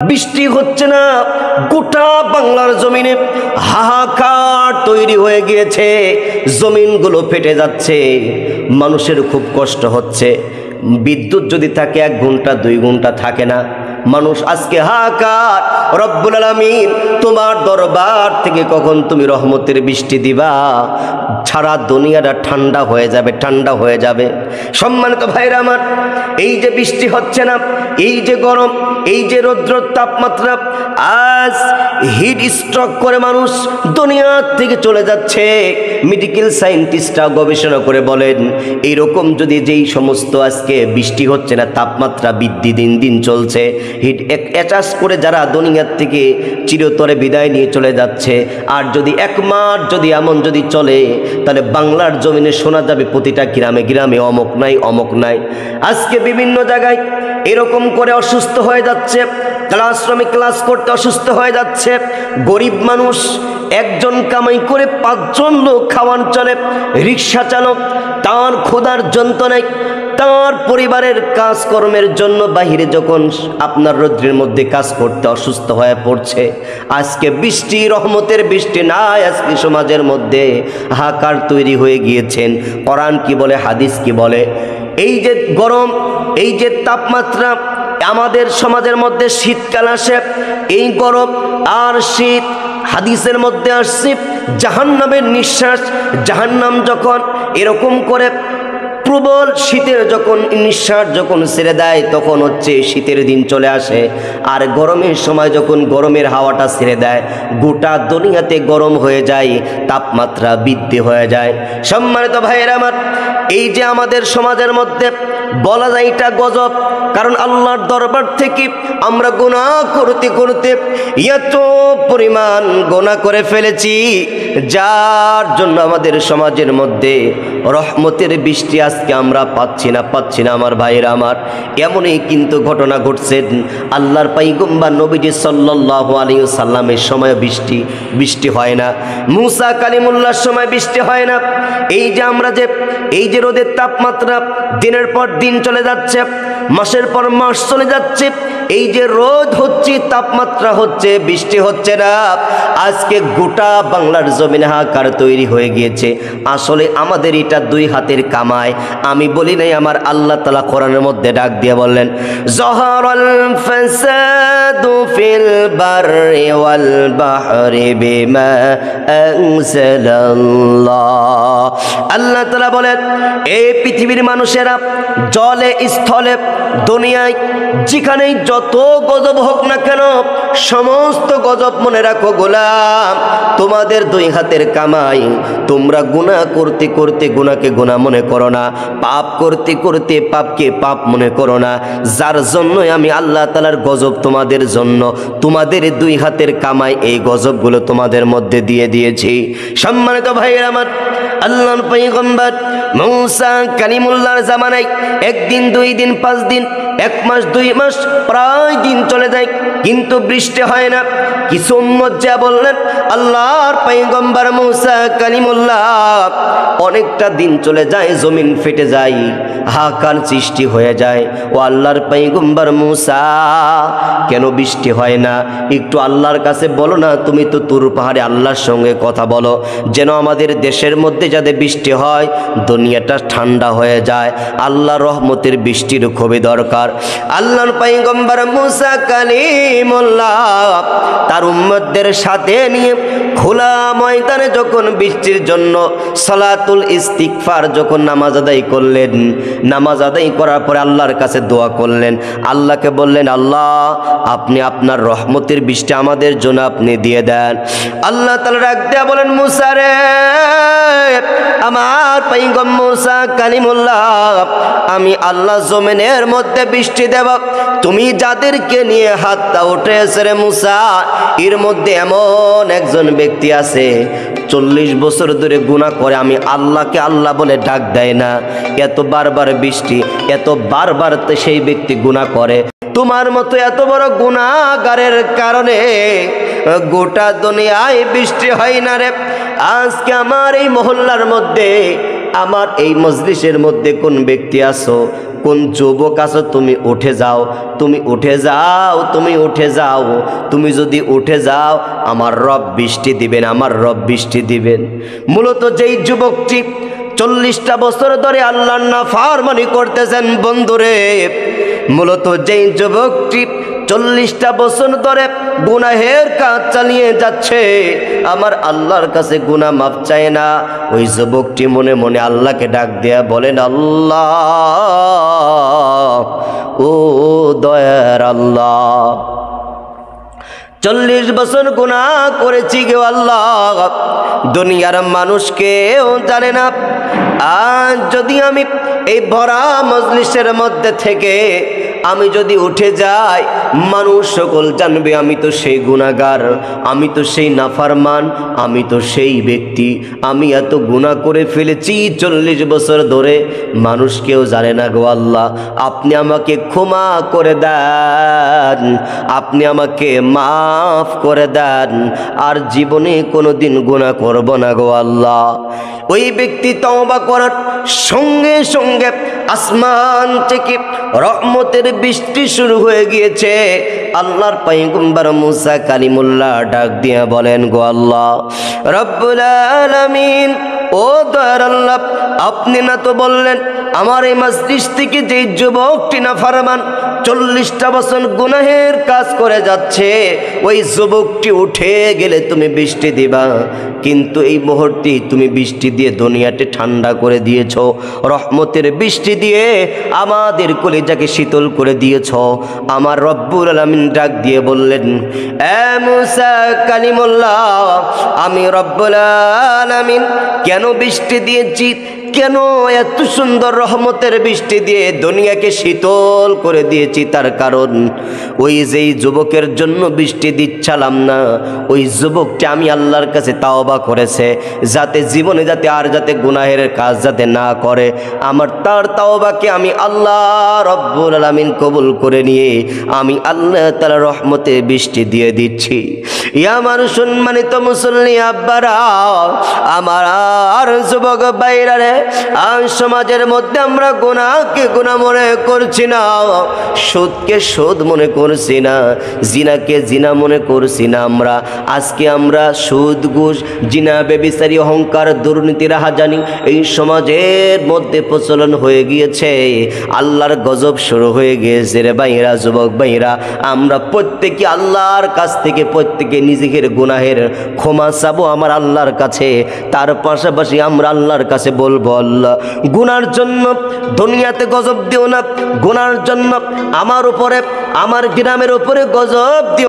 বৃষ্টি হচ্ছে না, গোটা বাংলার জমিনে হাহাকার তৈরি হয়ে গিয়েছে, জমিনগুলো ফেটে যাচ্ছে, মানুষের খুব কষ্ট হচ্ছে। বিদ্যুৎ যদি থাকে 1 ঘন্টা 2 ঘন্টা থাকে না, মানুষ আজকে হাহাকার। রব্বুল আলামিন তোমার দরবার থেকে কখন তুমি রহমতের বৃষ্টি দিবা, সারা দুনিয়াটা ঠান্ডা হয়ে যাবে, ঠান্ডা হয়ে যাবে। সম্মানিত ভাইরা আমার, এই যে বৃষ্টি হচ্ছে না, এই যে গরম, এই যে রৌদ্র তাপমাত্রা, আজ হিট স্ট্রোক করে মানুষ দুনিয়া থেকে চলে যাচ্ছে। মেডিকেল সায়েন্টিস্টরা গবেষণা করে বলেন, এইরকম যদি যেই সমস্ত আজকে বৃষ্টি হচ্ছে না, তাপমাত্রা বৃদ্ধি দিন দিন চলছে, হিট অ্যাটাচ করে যারা দুনিয়ার থেকে চিরতরে বিদায় নিয়ে চলে যাচ্ছে, আর যদি 1 মাস যদি এমন যদি চলে, তাহলে বাংলার জমিনে শোনা যাবে প্রতিটা গ্রামে গ্রামে অমুক নাই অমুক নাই। আজকে বিভিন্ন জায়গায় এরকম করে অসুস্থ হয়ে যাচ্ছে, ক্লাসরুমে ক্লাস করতে অসুস্থ হয়ে যাচ্ছে। গরিব মানুষ, একজন কামাই করে 5 জন লোক খাওয়ান চলে, রিক্সা চালক, তার ক্ষুধার যন্ত্রণায় তার পরিবারের কাজকর্মের জন্য বাহিরে যখন আপনার রৌদ্রের মধ্যে কাজ করতে অসুস্থ হয়ে পড়ছে। আজকে বৃষ্টি, রহমতের বৃষ্টি নাই, আজকে সমাজের মধ্যে হাহাকার তৈরি হয়ে গিয়েছেন। কোরআন কি বলে, হাদিস কি বলে? এই যে গরম, এই যে তাপমাত্রা, আমাদের সমাজের মধ্যে শীতকাল আসে, এই গরম আর শীত হাদিসের মধ্যে আসছে জাহান্নামের নিঃশ্বাস। জাহান্নাম যখন এরকম করে প্রবল শীতের যখন নিঃশ্বাস যখন ছেড়ে দেয়, তখন হচ্ছে শীতের দিন চলে আসে। আর গরমের সময় যখন গরমের হাওয়াটা ছেড়ে দেয়, গোটা দুনিয়াতে গরম হয়ে যায়, তাপমাত্রা বৃদ্ধি হয়ে যায়। সম্মানিত ভাইয়েরা আমার, এই যে আমাদের সমাজের মধ্যে বলা যায় এটা গজব, কারণ আল্লাহর দরবার থেকে আমরা গুনাহ করতে করতে এত পরিমাণ গুনাহ করে ফেলেছি, যার জন্য আমাদের সমাজের মধ্যে রহমতের বৃষ্টি আজকে আমরা পাচ্ছি না আমার ভাইয়েরা আমার। এমনই কিন্তু ঘটনা ঘটছে। আল্লাহর পয়গম্বর নবীজি সাল্লাল্লাহু আলাইহি ওয়াসাল্লামের সময় বৃষ্টি হয় না, মুসা কালিমুল্লাহর সময় বৃষ্টি হয় না। এই যে রোদের তাপমাত্রা দিনের পর দিন চলে যাচ্ছে, মাসের পর মাস চলে যাচ্ছে, এই যে রোদ হচ্ছে, তাপমাত্রা হচ্ছে, বৃষ্টি হচ্ছে না, আজকে গোটা বাংলার জমিনে হাহাকার তৈরি হয়ে গিয়েছে। আসলে আমাদের এটা 2 হাতের কামাই। আমি বলি নাই, আমার আল্লাহ তাআলা কোরআনের মধ্যে ডাক দিয়ে বললেন, যাহারাল ফাসাদু ফিল বাররি ওয়াল বাহরি বিমা আনজালাল্লাহ। আল্লাহ তাআলা বলেন, এই পৃথিবীর মানুষেরা জলে স্থলে দুনিয়ায় যেখানেই যত গজব হোক না কেন, সমস্ত গজব মনে রাখো গোলাম, তোমাদের 2 হাতের কামাই। তোমরা গুনাহ করতে করতে গুনাহকে গুনাহ মনে করো না, পাপ করতে করতে পাপকে পাপ মনে করো না, যার জন্যই আমি আল্লাহ তাআলার গজব তোমাদের জন্য, তোমাদের 2 হাতের কামাই, এই গজবগুলো তোমাদের মধ্যে দিয়ে দিয়েছি। সম্মানিত ভাইয়েরা আমার, আল্লাহর পয়গম্বর মুসা কালিমুল্লাহর জামানায় 1 দিন 2 দিন 5 দিন 1 মাস 2 মাস প্রায় দিন চলে যায়, কিন্তু বৃষ্টি হয় না। কিছু উম্মত যা বললেন, আল্লাহর পয়গম্বর মুসা কালিমুল্লাহ, অনেকটা দিন চলে যায়, জমিন ফেটে যায়, হাহাকার সৃষ্টি হয়ে যায়। ও আল্লাহর পয়গম্বর মুসা, কেন বৃষ্টি হয় না? একটু আল্লাহর কাছে বলো না, তুমি তো তুর পাহাড়ে আল্লাহর সঙ্গে কথা বলো, যেন আমাদের দেশের মধ্যে যাতে বৃষ্টি হয়, দুনিয়াটা ঠান্ডা হয়ে যায়। আল্লাহর রহমতের বৃষ্টির খুবই দরকার। আল্লাহর পয়গম্বর মুসা কালিমুল্লাহ তার উম্মতদের সাথে নিয়ে খোলা ময়দানে যখন বৃষ্টির জন্য সালাতুল ইস্তিগফার যখন নামাজ আদায় করলেন, নামাজ আদায় করার পরে আল্লাহর কাছে দোয়া করলেন, আল্লাহকে বললেন, আল্লাহ আপনি আপনার রহমতের বৃষ্টি আমাদের জন্য আপনি দিয়ে দেন। আল্লাহ তাআলা ডাক দেয়া বলেন, মুসা রে, আমার পয়গম্বর মুসা কালিমুল্লাহ, আমি আল্লাহ জমিনের মধ্যে বৃষ্টি দেব, তুমি যাদেরকে নিয়ে হাতটা উঠেছে রে মুসা, এর মধ্যে এমন একজন ব্যক্তি আছে 40 বছর ধরে গুনাহ করে, আমি আল্লাহকে আল্লাহ বলে ডাক দেয় না, এত বারবার বৃষ্টি, এত বারবার সেই ব্যক্তি গুনাহ করে। তোমার মতো এত বড় গুনাহগারের কারণে গোটা দুনিয়ায় বৃষ্টি হয় না রে। আজকে আমার এই মহল্লার মধ্যে, আমার এই মজলিসের মধ্যে কোন ব্যক্তি আছো, কোন যুবক আছো তুমি উঠে যাও, তুমি উঠে যাও, তুমি উঠে যাও। তুমি যদি উঠে যাও আমার রব বৃষ্টি দিবেন, আমার রব বৃষ্টি দিবেন। মূলত যেই যুবকটি 40টা বছর ধরে আল্লাহর নাফরমানি করতেছেন বন্ধুরে, মূলত যেই যুবকটি 40টা বছর ধরে গুনাহের কাজ চালিয়ে যাচ্ছে, আমার আল্লাহর কাছে গুনাহ মাফ চায় না, ওই যুবকটি মনে মনে আল্লাহকে ডাক দেয়া বলেন, আল্লাহ, ও দয়ার আল্লাহ, 40 বছর গুনাহ করেছি গো আল্লাহ, দুনিয়ার মানুষ কেউ জানে না। আজ যদি আমি এই ভরা মজলিসের মধ্যে থেকে আমি যদি উঠে যাই, মানুষ সকল জানবে আমি তো সেই গুনাহগার, আমি তো সেই নাফরমান, আমি তো সেই ব্যক্তি, আমি এত গুনাহ করে ফেলেছি 40 বছর ধরে, মানুষ কেউ জানে না গো আল্লাহ, আপনি আমাকে ক্ষমা করে দেন, আপনি আমাকে মাফ করে দেন, আর জীবনে কোনোদিন গুনাহ করব না গো আল্লাহ। ওই ব্যক্তি তওবা করার সঙ্গে সঙ্গে আসমান থেকে রহমতের বৃষ্টি শুরু হয়ে গিয়েছে। আল্লাহর পয়গম্বর মুসা কালিমুল্লাহ ডাক দিয়ে বলেন, গো আল্লাহ রব্বুল আলামিন, ও দয়ার আল্লাহ, আপনি না তো বললেন আমার এই মজলিস থেকে যে যুবকটি নাফরমান 40টা বছর গুনাহের কাজ করে যাচ্ছে, ওই যুবকটি উঠে গেলে তুমি বৃষ্টি দিবা, কিন্তু এই মুহূর্তে তুমি বৃষ্টি দিয়ে দুনিয়াতে ঠান্ডা করে দিয়েছ, রহমতের বৃষ্টি দিয়ে আমাদের কলিজাকে শীতল করে দিয়েছ। আমার রব্বুল আলামিন ডাক দিয়ে বললেন, এ মুসা কালিমুল্লাহ, আমি রব্বুল আলামিন কেন বৃষ্টি দিয়েছি, কেন এত সুন্দর রহমতের বৃষ্টি দিয়ে দুনিয়াকে শীতল করে দিয়েছি, তার কারণ ওই যেই যুবকের জন্য বৃষ্টি দিচ্ছিলাম না, ওই যুবকটি আমি আল্লাহর কাছে তাওবা করেছে, যাতে জীবনে যাতে গুনাহের কাজ যাতে না করে, আমার তার তাওবাকে আমি আল্লাহ রব্বুল আলামিন কবুল করে নিয়ে আমি আল্লাহ তাআলার রহমতে বৃষ্টি দিয়ে দিচ্ছি। ইয়া মানুষ, সম্মানিত মুসল্লি আব্বারা আমার, আর যুবক ভাইরা রে, আর সমাজের মধ্যে আমরা গুনাহকে গুনাহ মনে করছি না, সুদকে সুদ মনে করছি না, জিনাকে জিনা মনে করছি না। আমরা আজকে আমরা সুদ, ঘুষ, জিনা, ব্যভিচারী, অহংকার, দুর্নীতি, রাহাজানি এই সমাজের মধ্যে প্রচলন হয়ে গিয়েছে। আল্লাহর গজব শুরু হয়ে গিয়েছে রে ভাইরা, যুবক ভাইরা, আমরা প্রত্যেকে আল্লাহর কাছ থেকে প্রত্যেকে নিজেদের গুনাহের ক্ষমা চাবো আমার আল্লাহর কাছে। তার পাশাপাশি আমরা আল্লাহর কাছে বলবো, আল্লাহ গুনার জন্য দুনিয়াতে গজব দিও না, গুনার জন্য আমার উপরে, আমার গ্রামের উপরে গজব দিও